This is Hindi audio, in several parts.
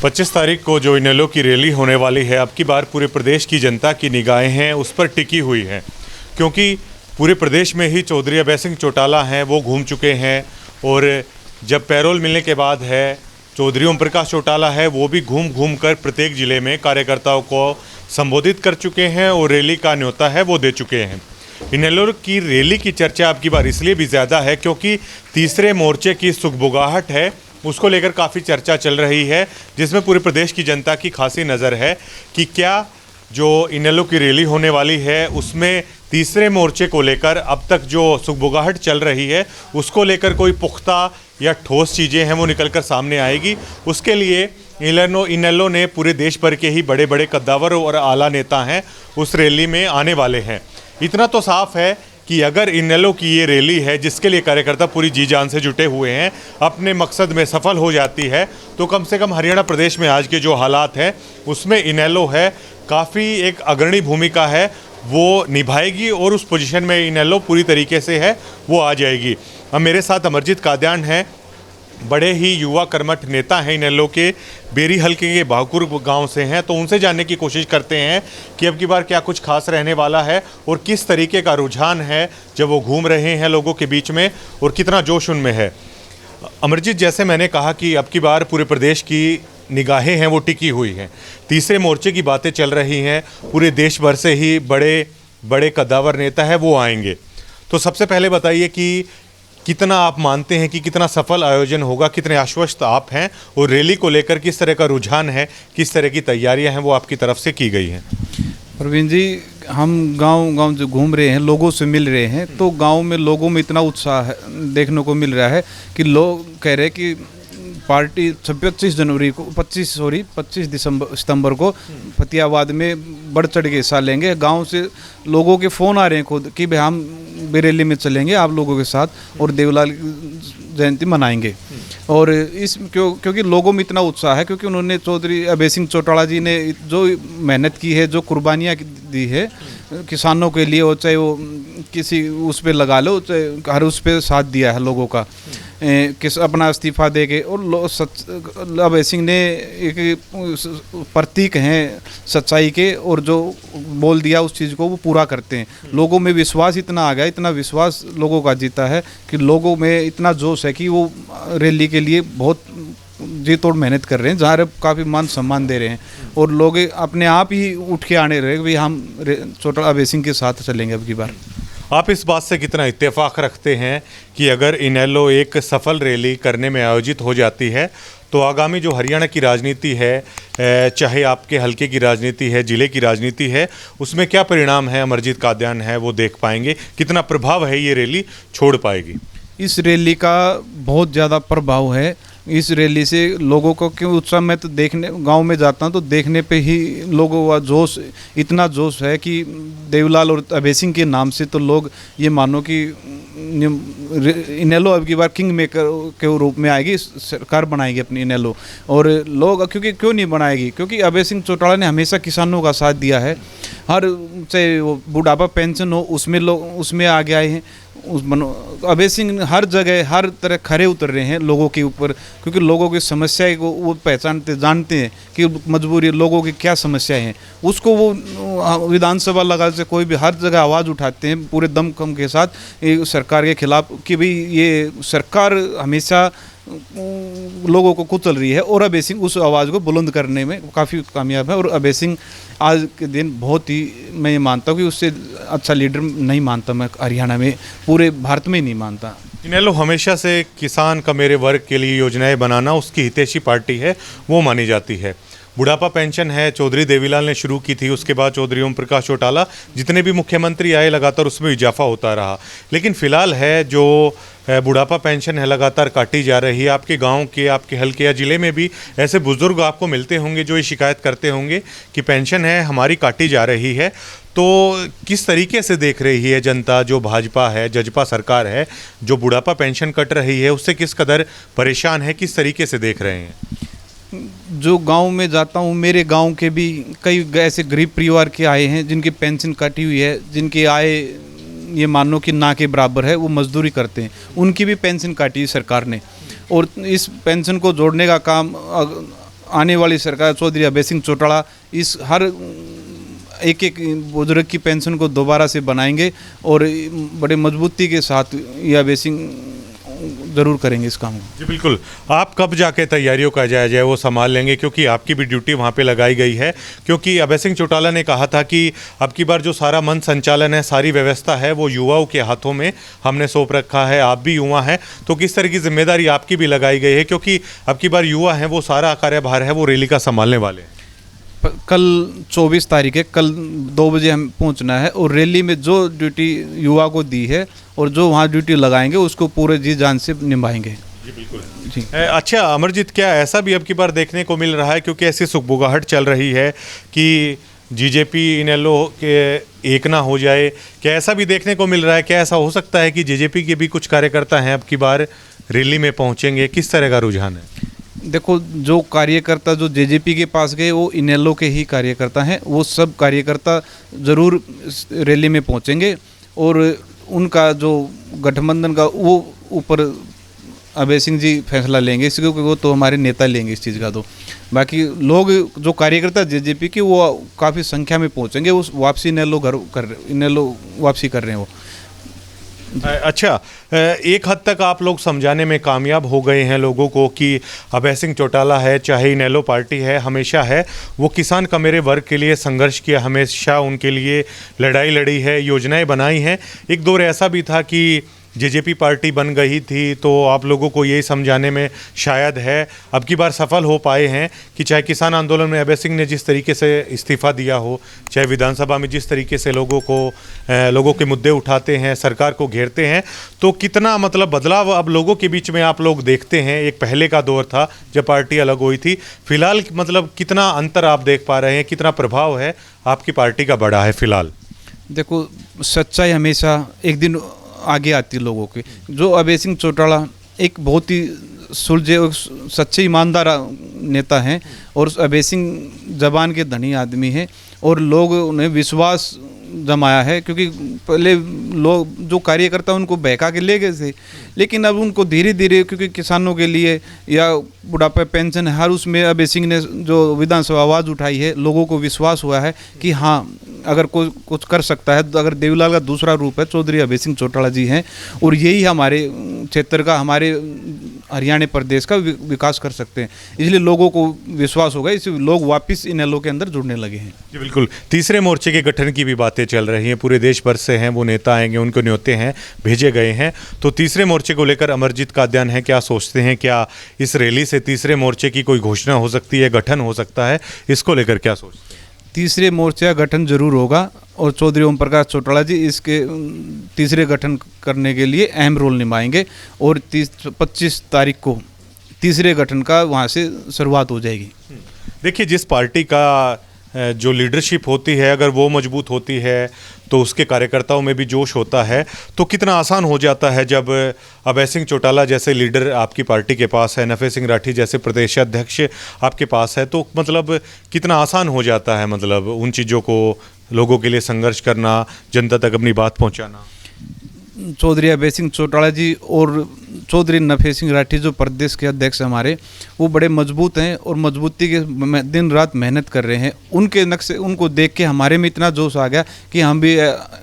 25 तारीख को जो इनेलो की रैली होने वाली है, अब की बार पूरे प्रदेश की जनता की निगाहें हैं उस पर टिकी हुई हैं, क्योंकि पूरे प्रदेश में ही चौधरी अभय सिंह चौटाला हैं वो घूम चुके हैं। और जब पैरोल मिलने के बाद है चौधरी ओम प्रकाश चौटाला है वो भी घूम घूम कर प्रत्येक ज़िले में कार्यकर्ताओं को संबोधित कर चुके हैं और रैली का न्योता है वो दे चुके हैं। इनेलो की रैली की चर्चा अब की बार इसलिए भी ज़्यादा है क्योंकि तीसरे मोर्चे की सुगबुगाहट है उसको लेकर काफ़ी चर्चा चल रही है, जिसमें पूरे प्रदेश की जनता की खासी नज़र है कि क्या जो इनेलो की रैली होने वाली है उसमें तीसरे मोर्चे को लेकर अब तक जो सुगबुगाहट चल रही है उसको लेकर कोई पुख्ता या ठोस चीज़ें हैं वो निकलकर सामने आएगी। उसके लिए इनेलो ने पूरे देश भर के ही बड़े बड़े कद्दावर और आला नेता हैं उस रैली में आने वाले हैं। इतना तो साफ है कि अगर इनेलो की ये रैली है जिसके लिए कार्यकर्ता पूरी जी जान से जुटे हुए हैं अपने मकसद में सफल हो जाती है तो कम से कम हरियाणा प्रदेश में आज के जो हालात हैं उसमें इनेलो है काफ़ी एक अग्रणी भूमिका है वो निभाएगी और उस पोजीशन में इनेलो पूरी तरीके से है वो आ जाएगी। अब मेरे साथ अमरजीत कादियान हैं, बड़े ही युवा कर्मठ नेता हैं इनेलो के, बेरी हल्के के भाकुर गांव से हैं, तो उनसे जानने की कोशिश करते हैं कि अब की बार क्या कुछ खास रहने वाला है और किस तरीके का रुझान है जब वो घूम रहे हैं लोगों के बीच में और कितना जोश उनमें है। अमरजीत, जैसे मैंने कहा कि अब की बार पूरे प्रदेश की निगाहें हैं वो टिकी हुई हैं, तीसरे मोर्चे की बातें चल रही हैं, पूरे देश भर से ही बड़े बड़े कद्दावर नेता है वो आएंगे। तो सबसे पहले बताइए कि कितना आप मानते हैं कि कितना सफल आयोजन होगा, कितने आश्वस्त आप हैं और रैली को लेकर किस तरह का रुझान है, किस तरह की तैयारियां हैं वो आपकी तरफ से की गई हैं? प्रवीण जी, हम गांव जो घूम रहे हैं, लोगों से मिल रहे हैं, तो गांव में लोगों में इतना उत्साह देखने को मिल रहा है कि लोग कह रहे हैं कि पार्टी 25 सितंबर को फतेहाबाद में बढ़ चढ़ के हिस्सा लेंगे। गांव से लोगों के फ़ोन आ रहे हैं खुद कि भाई हम बरेली में चलेंगे आप लोगों के साथ और देवलाल जयंती मनाएंगे। और क्योंकि लोगों में इतना उत्साह है, क्योंकि उन्होंने चौधरी अभय सिंह चौटाला जी ने जो मेहनत की है, जो कुर्बानियाँ दी है किसानों के लिए, और चाहे वो किसी उस पर लगा लो, चाहे हर उस पर साथ दिया है लोगों का, किस अपना इस्तीफा दे के। और अभय सिंह ने एक प्रतीक हैं सच्चाई के, और जो बोल दिया उस चीज़ को वो पूरा करते हैं। लोगों में विश्वास इतना आ गया, इतना विश्वास लोगों का जीता है कि लोगों में इतना जोश है कि वो रैली के लिए बहुत जी तोड़ मेहनत कर रहे हैं, जहाँ काफ़ी मान सम्मान दे रहे हैं और लोग अपने आप ही उठ के आने रहे भाई हम चौटाला अभय सिंह के साथ चलेंगे अब की बार। आप इस बात से कितना इत्तेफाक रखते हैं कि अगर इनेलो एक सफल रैली करने में आयोजित हो जाती है तो आगामी जो हरियाणा की राजनीति है, चाहे आपके हलके की राजनीति है, ज़िले की राजनीति है, उसमें क्या परिणाम है अमरजीत कादियान है वो देख पाएंगे, कितना प्रभाव है ये रैली छोड़ पाएगी? इस रैली का बहुत ज़्यादा प्रभाव है। इस रैली से लोगों को क्यों उत्साह, मैं तो देखने गांव में जाता हूं तो देखने पे ही लोगों का जोश, इतना जोश है कि देवलाल और अभय सिंह के नाम से तो लोग ये मानो कि इनेलो अब की बार किंग मेकर के रूप में आएगी, सरकार बनाएगी अपनी इनेलो। और लोग क्योंकि क्यों नहीं बनाएगी, क्योंकि अभय सिंह चौटाला ने हमेशा किसानों का साथ दिया है। हर चाहे वो बुढ़ापा पेंशन हो उसमें लोग उसमें आगे आए हैं। अभय सिंह हर जगह हर तरह खरे उतर रहे हैं लोगों के ऊपर, क्योंकि लोगों की समस्याएं को वो पहचानते जानते हैं कि मजबूरी लोगों की क्या समस्याएं हैं, उसको वो विधानसभा लगा से कोई भी हर जगह आवाज़ उठाते हैं पूरे दमखम के साथ सरकार के खिलाफ कि भाई ये सरकार हमेशा लोगों को कुचल रही है। और अभय सिंह उस आवाज़ को बुलंद करने में काफ़ी कामयाब है। और अभय सिंह आज के दिन बहुत ही, मैं ये मानता हूँ कि उससे अच्छा लीडर नहीं मानता मैं हरियाणा में, पूरे भारत में ही नहीं मानता। इनेलो हमेशा से किसान का मेरे वर्ग के लिए योजनाएं बनाना उसकी हितैषी पार्टी है वो मानी जाती है। बुढ़ापा पेंशन है चौधरी देवीलाल ने शुरू की थी, उसके बाद चौधरी ओम प्रकाश चौटाला, जितने भी मुख्यमंत्री आए लगातार उसमें इजाफा होता रहा। लेकिन फ़िलहाल है जो बुढ़ापा पेंशन है लगातार काटी जा रही है। आपके गांव के, आपके हल्के या ज़िले में भी ऐसे बुज़ुर्ग आपको मिलते होंगे जो ये शिकायत करते होंगे कि पेंशन है हमारी काटी जा रही है। तो किस तरीके से देख रही है जनता, जो भाजपा है, जजपा सरकार है, जो बुढ़ापा पेंशन कट रही है उससे किस कदर परेशान है, किस तरीके से देख रहे हैं? जो गांव में जाता हूं, मेरे गांव के भी कई ऐसे गरीब परिवार के आए हैं जिनकी पेंशन कटी हुई है, जिनकी आय ये मानो कि ना के बराबर है, वो मजदूरी करते हैं, उनकी भी पेंशन काटी सरकार ने। और इस पेंशन को जोड़ने का काम आने वाली सरकार चौधरी अभय सिंह चौटाला इस हर एक एक बुजुर्ग की पेंशन को दोबारा से बनाएंगे और बड़े मजबूती के साथ ये अभय सिंह ज़रूर करेंगे इस काम को। जी बिल्कुल। आप कब जाके तैयारियों का जायजा है वो संभाल लेंगे, क्योंकि आपकी भी ड्यूटी वहाँ पे लगाई गई है, क्योंकि अभय सिंह चौटाला ने कहा था कि अब की बार जो सारा मंच संचालन है, सारी व्यवस्था है, वो युवाओं के हाथों में हमने सौंप रखा है। आप भी युवा हैं, तो किस तरह की जिम्मेदारी आपकी भी लगाई गई है, क्योंकि अब की बार युवा हैं वो सारा कार्यभार है वो रैली का संभालने वाले हैं। कल 24 तारीख है, कल 2 बजे हम पहुंचना है और रैली में जो ड्यूटी युवा को दी है और जो वहाँ ड्यूटी लगाएंगे उसको पूरे जी जान से निभाएंगे। जी बिल्कुल जी। अच्छा अमरजीत, क्या ऐसा भी अब की बार देखने को मिल रहा है, क्योंकि ऐसी सुगबुगाहट चल रही है कि जीजेपी इनेलो के एक ना हो जाए, क्या ऐसा भी देखने को मिल रहा है? क्या ऐसा हो सकता है कि जेजेपी के भी कुछ कार्यकर्ता हैं अब की बार रैली में पहुंचेंगे? किस तरह का रुझान है? देखो, जो कार्यकर्ता जो जेजेपी के पास गए वो इनेलो के ही कार्यकर्ता हैं, वो सब कार्यकर्ता ज़रूर रैली में पहुंचेंगे और उनका जो गठबंधन का वो ऊपर अभय सिंह जी फैसला लेंगे इसके, क्योंकि वो तो हमारे नेता लेंगे इस चीज़ का। तो बाकी लोग जो कार्यकर्ता जेजेपी के वो काफ़ी संख्या में पहुंचेंगे, उस वापसी इनेलो वापसी कर रहे हैं वो। अच्छा, एक हद तक आप लोग समझाने में कामयाब हो गए हैं लोगों को कि अभय सिंह चौटाला है, चाहे इनेलो पार्टी है, हमेशा है वो किसान का मेरे वर्ग के लिए संघर्ष किया, हमेशा उनके लिए लड़ाई लड़ी है, योजनाएं बनाई हैं। एक दौर ऐसा भी था कि जेजेपी पार्टी बन गई थी, तो आप लोगों को यही समझाने में शायद है अब की बार सफल हो पाए हैं कि चाहे किसान आंदोलन में अभय सिंह ने जिस तरीके से इस्तीफ़ा दिया हो, चाहे विधानसभा में जिस तरीके से लोगों के मुद्दे उठाते हैं, सरकार को घेरते हैं, तो कितना मतलब बदलाव अब लोगों के बीच में आप लोग देखते हैं। एक पहले का दौर था जब पार्टी अलग हुई थी, फिलहाल मतलब कितना अंतर आप देख पा रहे हैं, कितना प्रभाव है आपकी पार्टी का बढ़ा है फिलहाल? देखो, सच्चाई हमेशा एक दिन आगे आती है लोगों के। जो अभय सिंह चौटाला एक बहुत ही सुलझे और सच्चे ईमानदार नेता हैं और अभय सिंह जबान के धनी आदमी हैं और लोग उन्हें विश्वास जमाया है, क्योंकि पहले लोग जो कार्यकर्ता उनको बहका के ले गए थे, लेकिन अब उनको धीरे धीरे, क्योंकि किसानों के लिए या बुढ़ापा पेंशन हर उसमें अभय सिंह ने जो विधानसभा आवाज़ उठाई है, लोगों को विश्वास हुआ है कि हाँ अगर कोई कुछ कर सकता है तो अगर देवीलाल का दूसरा रूप है चौधरी अभय सिंह चौटाला जी हैं और यही हमारे क्षेत्र का, हमारे हरियाणा प्रदेश का विकास कर सकते हैं, इसलिए लोगों को विश्वास होगा, इसलिए लोग वापस इनेलो के अंदर जुड़ने लगे हैं। जी बिल्कुल। तीसरे मोर्चे के गठन की भी बातें चल रही हैं, पूरे देश भर से हैं वो नेता आएंगे, उनको न्योते हैं भेजे गए हैं, तो तीसरे मोर्चे को लेकर अमरजीत का अध्ययन है, क्या सोचते हैं? क्या इस रैली से तीसरे मोर्चे की कोई घोषणा हो सकती है, गठन हो सकता है? इसको लेकर क्या सोचते हैं? तीसरे मोर्चे का गठन जरूर होगा और चौधरी ओम प्रकाश चौटाला जी इसके तीसरे गठन करने के लिए अहम रोल निभाएंगे और 25 तारीख को तीसरे गठन का वहाँ से शुरुआत हो जाएगी। देखिए, जिस पार्टी का जो लीडरशिप होती है अगर वो मजबूत होती है तो उसके कार्यकर्ताओं में भी जोश होता है, तो कितना आसान हो जाता है जब अभय सिंह चौटाला जैसे लीडर आपकी पार्टी के पास है, नफे सिंह राठी जैसे प्रदेशाध्यक्ष आपके पास है, तो मतलब कितना आसान हो जाता है मतलब उन चीज़ों को लोगों के लिए संघर्ष करना, जनता तक अपनी बात पहुंचाना। चौधरी अभय सिंह चौटाला जी और चौधरी नफे सिंह राठी जो प्रदेश के अध्यक्ष हमारे, वो बड़े मजबूत हैं और मजबूती के दिन रात मेहनत कर रहे हैं। उनके नक्शे उनको देख के हमारे में इतना जोश आ गया कि हम भी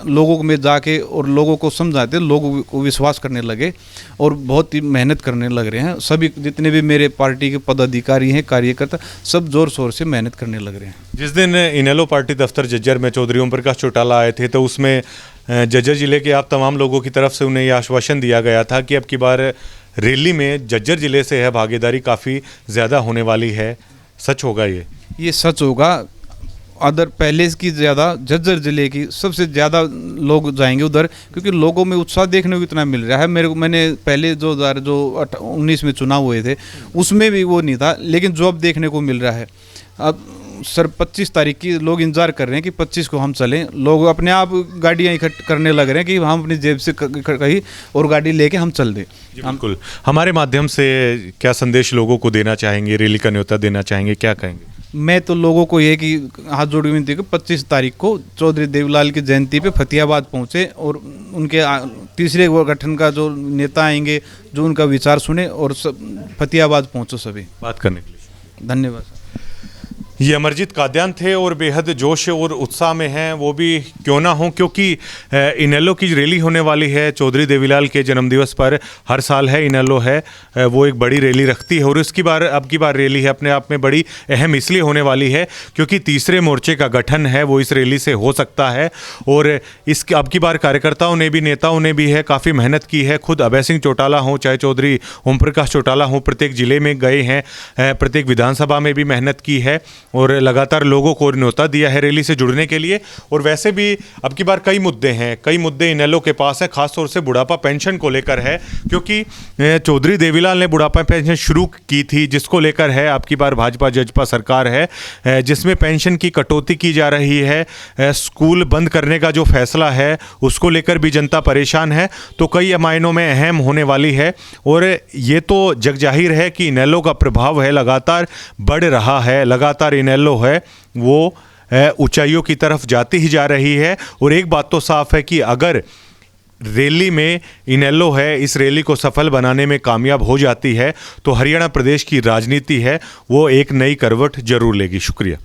लोगों में जाके और लोगों को समझाते, लोगों को विश्वास करने लगे और बहुत ही मेहनत करने लग रहे हैं। सभी जितने भी मेरे पार्टी के पदाधिकारी हैं, कार्यकर्ता, सब जोर शोर से मेहनत करने लग रहे हैं। जिस दिन इनेलो पार्टी दफ्तर जज्जर में चौधरी ओम प्रकाश चौटाला आए थे, तो उसमें जज्जर जिले के आप तमाम लोगों की तरफ से उन्हें यह आश्वासन दिया गया था कि अब की बार रैली में जज्जर जिले से है भागीदारी काफ़ी ज़्यादा होने वाली है। सच होगा ये सच होगा। अदर पहले की ज़्यादा जज्जर जिले की सबसे ज़्यादा लोग जाएंगे उधर, क्योंकि लोगों में उत्साह देखने को इतना मिल रहा है। मैंने पहले जो 2019 में चुनाव हुए थे उसमें भी वो नहीं था, लेकिन जो अब देखने को मिल रहा है, अब सर 25 तारीख की लोग इंतजार कर रहे हैं कि 25 को हम चलें। लोग अपने आप गाड़ियाँ इकट्ठ करने लग रहे हैं कि हम अपनी जेब से कहीं और गाड़ी लेके हम चल दें। बिल्कुल। हमारे माध्यम से क्या संदेश लोगों को देना चाहेंगे, रैली का न्योता देना चाहेंगे, क्या कहेंगे? मैं तो लोगों को ये कि हाथ जोड़ विनती है कि 25 तारीख को चौधरी देवीलाल की जयंती पे फतेहाबाद पहुँचे और उनके तीसरे गठन का जो नेता आएंगे, जो उनका विचार सुने और सब फतेहाबाद पहुँचो सभी बात करने के लिए। धन्यवाद। ये अमरजीत कादयान थे और बेहद जोश और उत्साह में हैं, वो भी क्यों ना हो, क्योंकि इनेलो की रैली होने वाली है चौधरी देवीलाल के जन्मदिवस पर। हर साल है इनेलो है वो एक बड़ी रैली रखती है और अब की बार रैली है अपने आप में बड़ी अहम इसलिए होने वाली है क्योंकि तीसरे मोर्चे का गठन है वो इस रैली से हो सकता है। और अब की बार कार्यकर्ताओं ने भी, नेताओं ने भी है काफ़ी मेहनत की है। खुद अभय सिंह चौटाला हों, चाहे चौधरी ओम प्रकाश चौटाला हों, प्रत्येक जिले में गए हैं, प्रत्येक विधानसभा में भी मेहनत की है और लगातार लोगों को न्योता दिया है रैली से जुड़ने के लिए। और वैसे भी अब की बार कई मुद्दे हैं, कई मुद्दे इनेलो के पास है, खासतौर से बुढ़ापा पेंशन को लेकर है, क्योंकि चौधरी देवीलाल ने बुढ़ापा पेंशन शुरू की थी, जिसको लेकर है अब की बार भाजपा जजपा सरकार है जिसमें पेंशन की कटौती की जा रही है। स्कूल बंद करने का जो फैसला है उसको लेकर भी जनता परेशान है, तो कई मायनों में अहम होने वाली है। और ये तो जग जाहिर है कि इनेलो का प्रभाव है लगातार बढ़ रहा है, लगातार इनेलो है वो ऊंचाइयों की तरफ जाती ही जा रही है। और एक बात तो साफ है कि अगर रैली में इनेलो है इस रैली को सफल बनाने में कामयाब हो जाती है तो हरियाणा प्रदेश की राजनीति है वो एक नई करवट जरूर लेगी। शुक्रिया।